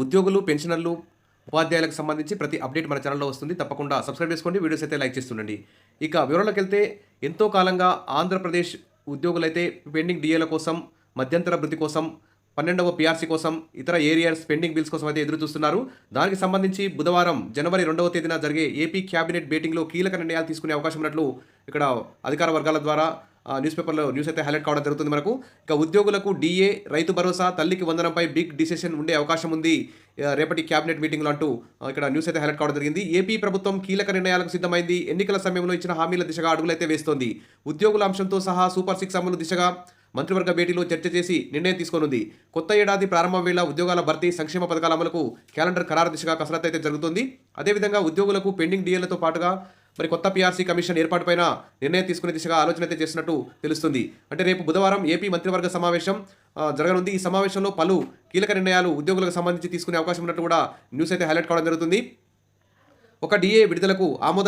ఉద్యోగులు, పెన్షనర్లు, ఉపాధ్యాయులకు సంబంధించి ప్రతి అప్డేట్ మన ఛానల్‌లో వస్తుంది. తప్పకుండా సబ్స్క్రైబ్ చేసుకోండి. వీడియోస్ అయితే లైక్ చేస్తుండండి. ఇక వివరాల్లోకెళ్తే ఎంతో కాలంగా ఆంధ్రప్రదేశ్ ఉద్యోగులైతే పెండింగ్ డీఏల కోసం, మధ్యంతర భృతి కోసం, 12వ పీఆర్సీ కోసం, ఇతర ఏరియర్స్ పెండింగ్ బిల్స్ కోసం అయితే ఎదురు చూస్తున్నారు. దానికి సంబంధించి బుధవారం జనవరి 2వ తేదీన జరిగే ఏపీ క్యాబినెట్ మీటింగ్‌లో కీలక నిర్ణయాలు తీసుకునే అవకాశం ఉన్నట్లు ఇక్కడ అధికార వర్గాల ద్వారా న్యూస్ పేపర్‌లో న్యూస్ అయితే హైలైట్ కావడం జరుగుతుంది మనకు. ఇక ఉద్యోగులకు డీఏ, రైతు భరోసా, తల్లికి వందనంపై బిగ్ డిసిషన్ ఉండే అవకాశం ఉంది రేపటి క్యాబినెట్ మీటింగ్‌లో అంటూ ఇక్కడ న్యూస్ అయితే హైలైట్ కావడం జరిగింది. ఏపీ ప్రభుత్వం కీలక నిర్ణయాలకు సిద్ధమైంది. ఎన్నికల సమయంలో ఇచ్చిన హామీల దిశగా అడుగులైతే వేస్తోంది. ఉద్యోగుల అంశంతో సహా సూపర్ 6 అమలు దిశగా మంత్రివర్గ భేటీలో చర్చ చేసి నిర్ణయం తీసుకోనుంది. కొత్త ఏడాది ప్రారంభం వేళ ఉద్యోగాల భర్తీ, సంక్షేమ పథకాల అమలుకు క్యాలెండర్ ఖరారు దిశగా కసరత్తు అయితే జరుగుతుంది. అదేవిధంగా ఉద్యోగులకు పెండింగ్ డీఏలతో పాటుగా మరి కొత్త పీఆర్సీ కమిషన్ ఏర్పాటుపైన నిర్ణయం తీసుకునే దిశగా ఆలోచన అయితే చేస్తున్నట్టు తెలుస్తుంది. అంటే రేపు బుధవారం ఏపీ మంత్రివర్గ సమావేశం జరగనుంది. ఈ సమావేశంలో పలు కీలక నిర్ణయాలు ఉద్యోగులకు సంబంధించి తీసుకునే అవకాశం ఉన్నట్టు కూడా న్యూస్ అయితే హైలైట్ కావడం జరుగుతుంది. ఒక డీఏ విడుదలకు ఆమోద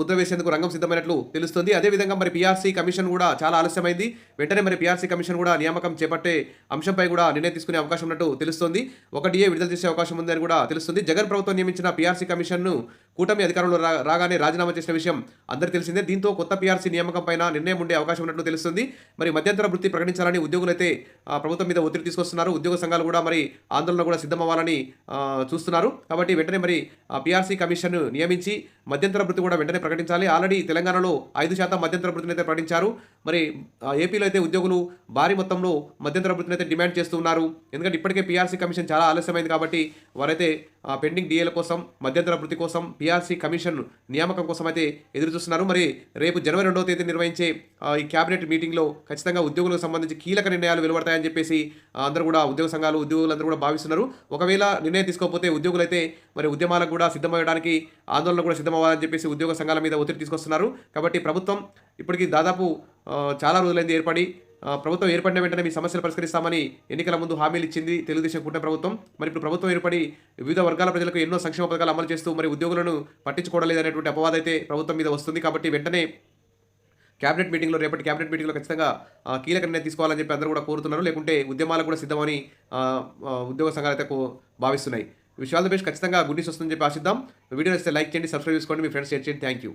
ముద్ర వేసేందుకు రంగం సిద్ధమైనట్లు తెలుస్తుంది. అదేవిధంగా మరి పీఆర్సీ కమిషన్ కూడా చాలా ఆలస్యమైంది. వెంటనే మరి పీఆర్సీ కమిషన్ కూడా నియామకం చేపట్టే అంశంపై కూడా నిర్ణయం తీసుకునే అవకాశం ఉన్నట్టు తెలుస్తుంది. ఒక డీఏ విడుదల చేసే అవకాశం ఉందని కూడా తెలుస్తుంది. జగన్ ప్రభుత్వం నియమించిన పీఆర్సీ కమిషన్ను కూటమి అధికారంలో రాగానే రాజీనామా చేసిన విషయం అందరికీ తెలిసిందే. దీంతో కొత్త పీఆర్సీ నియామకం పైన నిర్ణయం ఉండే అవకాశం ఉన్నట్లు తెలుస్తుంది. మరి మధ్యంతర వృత్తి ప్రకటించాలని ఉద్యోగులైతే ప్రభుత్వం మీద ఒత్తిడి తీసుకొస్తున్నారు. ఉద్యోగ సంఘాలు కూడా మరి ఆందోళన కూడా సిద్ధమవ్వాలని చూస్తున్నారు. కాబట్టి వెంటనే మరి పీఆర్సీ కమిషన్ నియమించి మధ్యంతర వృత్తి కూడా వెంటనే ప్రకటించాలి. ఆల్రెడీ తెలంగాణలో 5% మధ్యంతర వృత్తిని అయితే ప్రకటించారు. మరి ఏపీలో అయితే ఉద్యోగులు భారీ మొత్తంలో మధ్యంతర వృత్తిని అయితే డిమాండ్ చేస్తూ ఉన్నారు. ఎందుకంటే ఇప్పటికే పీఆర్సీ కమిషన్ చాలా ఆలస్యమైంది కాబట్టి వారైతే పెండింగ్ డీఏల కోసం, మధ్యంతర వృత్తి కోసం, పీఆర్సీ కమిషన్ నియామకం కోసం అయితే ఎదురు చూస్తున్నారు. మరి రేపు జనవరి 2వ తేదీ నిర్వహించే ఈ క్యాబినెట్ మీటింగ్లో ఖచ్చితంగా ఉద్యోగులకు సంబంధించి కీలక నిర్ణయాలు వెలువడతాయని చెప్పేసి అందరూ కూడా ఉద్యోగ సంఘాలు, ఉద్యోగులందరూ కూడా భావిస్తున్నారు. ఒకవేళ నిర్ణయం తీసుకోకపోతే ఉద్యోగులైతే మరి ఉద్యమాలకు కూడా సిద్ధమయ్యడానికి, ఆందోళన కూడా సిద్ధమవ్వాలని చెప్పేసి ఉద్యోగ సంఘాల మీద ఒత్తిడి తీసుకొస్తున్నారు. కాబట్టి ప్రభుత్వం ఇప్పటికీ దాదాపు చాలా రోజులైంది ఏర్పడి. ప్రభుత్వం ఏర్పడిన వెంటనే మీ సమస్యలు పరిష్కరిస్తామని ఎన్నికల ముందు హామీలు ఇచ్చింది తెలుగుదేశం కూటమి ప్రభుత్వం. మరి ఇప్పుడు ప్రభుత్వం ఏర్పడి వివిధ వర్గాల ప్రజలకు ఎన్నో సంక్షేమ పథకాలు అమలు చేస్తూ మరి ఉద్యోగులను పట్టించుకోవడం లేదనేటువంటి అపవాదం అయితే ప్రభుత్వం మీద వస్తుంది. కాబట్టి వెంటనే క్యాబినెట్ మీటింగ్లో, రేపటి క్యాబినెట్ మీటింగ్లో ఖచ్చితంగా కీలక నిర్ణయం తీసుకోవాలని చెప్పి అందరూ కూడా కోరుతున్నారు. లేకుంటే ఉద్యమాలకు కూడా సిద్ధమని ఉద్యోగ సంఘాలు అయితే భావిస్తున్నాయి. విషయాల బేస్ ఖచ్చితంగా గుడ్ న్యూస్ వస్తుందని చెప్పి ఆశిద్దాం. వీడియో నచ్చితే లైక్ చేయండి, సబ్స్క్రైబ్ చేసుకోండి, మీ ఫ్రెండ్స్ షేర్ చేయండి. Thank you.